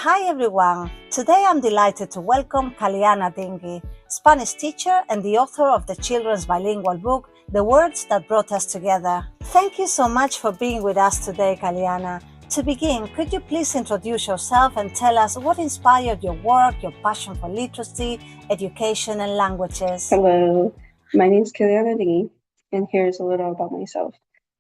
Hi everyone! Today I'm delighted to welcome Kalianna Dingui, Spanish teacher and the author of the children's bilingual book, The Words That Brought Us Together. Thank you so much for being with us today, Kalianna. To begin, could you please introduce yourself and tell us what inspired your work, your passion for literacy, education, and languages? Hello, my name is Kalianna Dingui, and here's a little about myself.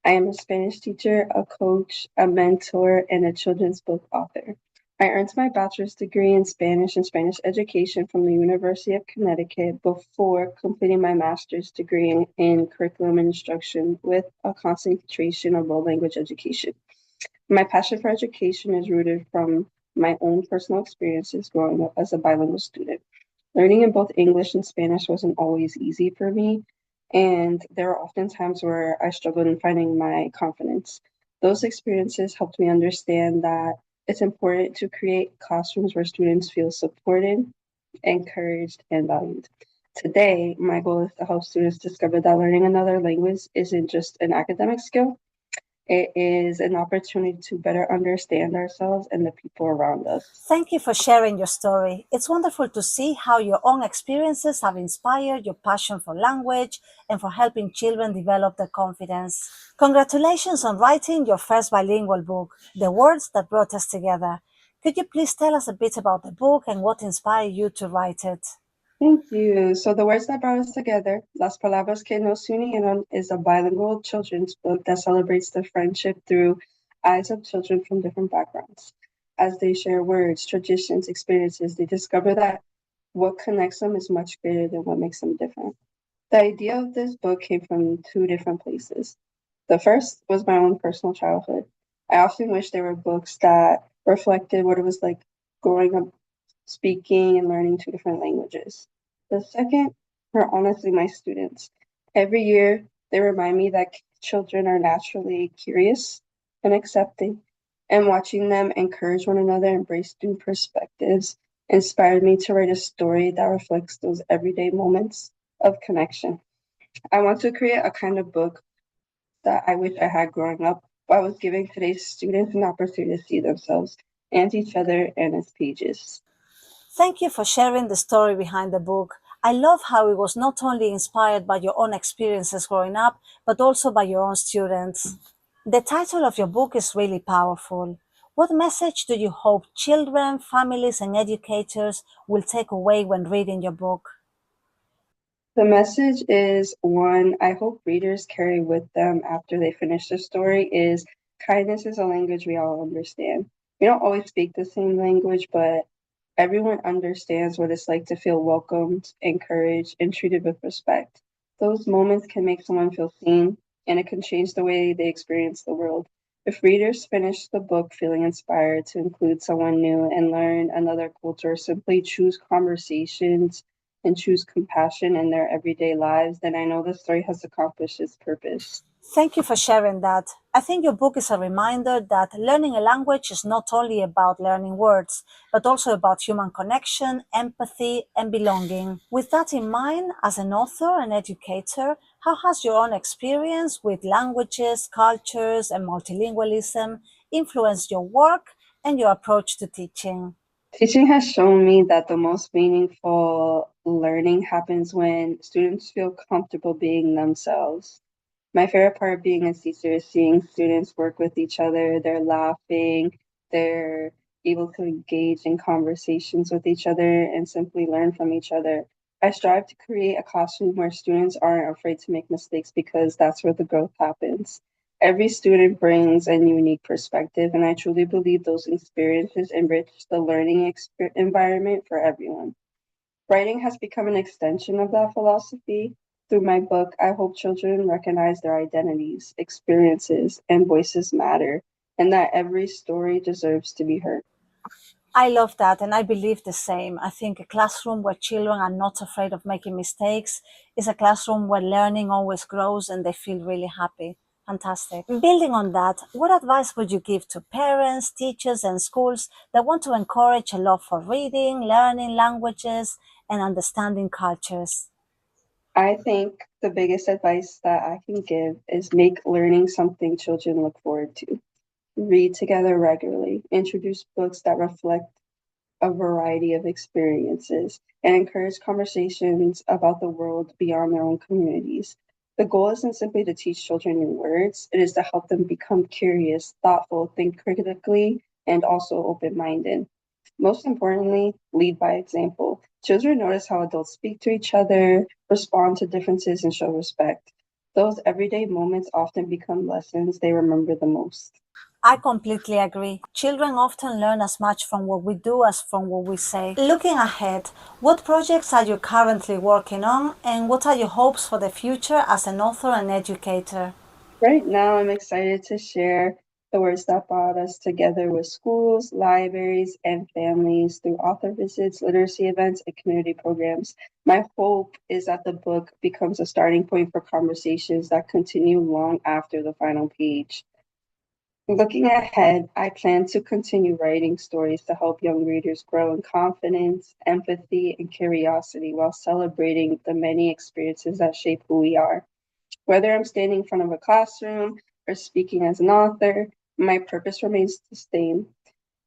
I am a Spanish teacher, a coach, a mentor, and a children's book author. I earned my bachelor's degree in Spanish and Spanish education from the University of Connecticut before completing my master's degree in curriculum and instruction with a concentration on world language education. My passion for education is rooted from my own personal experiences growing up as a bilingual student. Learning in both English and Spanish wasn't always easy for me, and there were often times where I struggled in finding my confidence. Those experiences helped me understand that it's important to create classrooms where students feel supported, encouraged, and valued. Today, my goal is to help students discover that learning another language isn't just an academic skill, it is an opportunity to better understand ourselves and the people around us. Thank you for sharing your story. It's wonderful to see how your own experiences have inspired your passion for language and for helping children develop their confidence. Congratulations on writing your first bilingual book, The Words That Brought Us Together. Could you please tell us a bit about the book and what inspired you to write it? Thank you. So the words that brought us together, Las Palabras que nos unieron, is a bilingual children's book that celebrates the friendship through eyes of children from different backgrounds. As they share words, traditions, experiences, they discover that what connects them is much greater than what makes them different. The idea of this book came from two different places. The first was my own personal childhood. I often wish there were books that reflected what it was like growing up speaking and learning two different languages. The second are honestly my students. Every year, they remind me that children are naturally curious and accepting, and watching them encourage one another, embrace new perspectives, inspired me to write a story that reflects those everyday moments of connection. I want to create a kind of book that I wish I had growing up, but I was giving today's students an opportunity to see themselves and each other in its pages. Thank you for sharing the story behind the book. I love how it was not only inspired by your own experiences growing up, but also by your own students. The title of your book is really powerful. What message do you hope children, families, and educators will take away when reading your book? The message is one I hope readers carry with them after they finish the story is kindness is a language we all understand. We don't always speak the same language, but everyone understands what it's like to feel welcomed, encouraged, and treated with respect. Those moments can make someone feel seen, and it can change the way they experience the world. If readers finish the book feeling inspired to include someone new and learn another culture, simply choose conversations and choose compassion in their everyday lives, then I know the story has accomplished its purpose. Thank you for sharing that. I think your book is a reminder that learning a language is not only about learning words, but also about human connection, empathy, and belonging. With that in mind, as an author and educator, how has your own experience with languages, cultures, and multilingualism influenced your work and your approach to teaching? Teaching has shown me that the most meaningful learning happens when students feel comfortable being themselves. My favorite part of being a teacher is seeing students work with each other. They're laughing, they're able to engage in conversations with each other and simply learn from each other. I strive to create a classroom where students aren't afraid to make mistakes because that's where the growth happens. Every student brings a unique perspective, and I truly believe those experiences enrich the learning environment for everyone. Writing has become an extension of that philosophy. Through my book, I hope children recognize their identities, experiences, and voices matter, and that every story deserves to be heard. I love that, and I believe the same. I think a classroom where children are not afraid of making mistakes is a classroom where learning always grows and they feel really happy. Fantastic. Building on that, what advice would you give to parents, teachers, and schools that want to encourage a love for reading, learning languages, and understanding cultures? I think the biggest advice that I can give is make learning something children look forward to. Read together regularly, introduce books that reflect a variety of experiences and encourage conversations about the world beyond their own communities. The goal isn't simply to teach children new words, it is to help them become curious, thoughtful, think critically, and also open minded. Most importantly, lead by example. Children notice how adults speak to each other, respond to differences, and show respect. Those everyday moments often become lessons they remember the most. I completely agree. Children often learn as much from what we do as from what we say. Looking ahead, what projects are you currently working on and what are your hopes for the future as an author and educator? Right now, I'm excited to share the words that brought us together with schools, libraries, and families through author visits, literacy events, and community programs. My hope is that the book becomes a starting point for conversations that continue long after the final page. Looking ahead, I plan to continue writing stories to help young readers grow in confidence, empathy, and curiosity while celebrating the many experiences that shape who we are. Whether I'm standing in front of a classroom or speaking as an author, my purpose remains the same: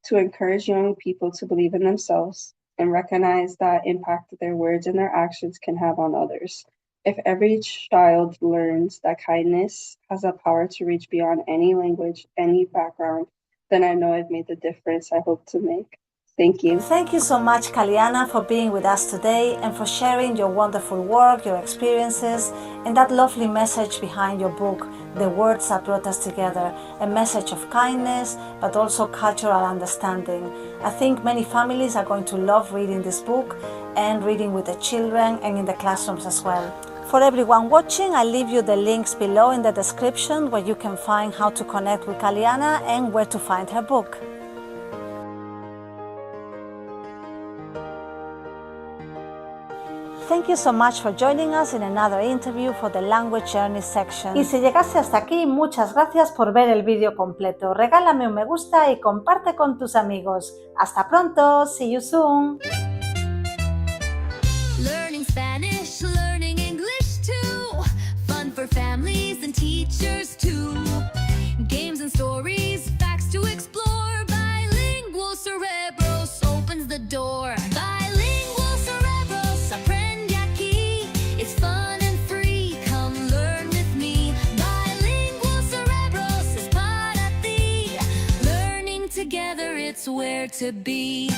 to encourage young people to believe in themselves and recognize that impact their words and their actions can have on others. If every child learns that kindness has a power to reach beyond any language, any background, then I know I've made the difference I hope to make. Thank you. Thank you so much, Kalianna, for being with us today and for sharing your wonderful work, your experiences, and that lovely message behind your book, The Words That Brought Us Together, a message of kindness, but also cultural understanding. I think many families are going to love reading this book and reading with the children and in the classrooms as well. For everyone watching, I'll leave you the links below in the description where you can find how to connect with Kalianna and where to find her book. Thank you so much for joining us in another interview for the Language Journey section. Y si llegaste hasta aquí, muchas gracias por ver el vídeo completo. Regálame un me gusta y comparte con tus amigos. Hasta pronto, see you soon. Learning Spanish, learning English too. Fun for families and teachers too. Games and stories, facts to explore. Bilingual Cerebros opens the door. Bilingual Cerebros, aprende aquí. It's fun and free, come learn with me. Bilingual Cerebros is para ti. Learning together, it's where to be.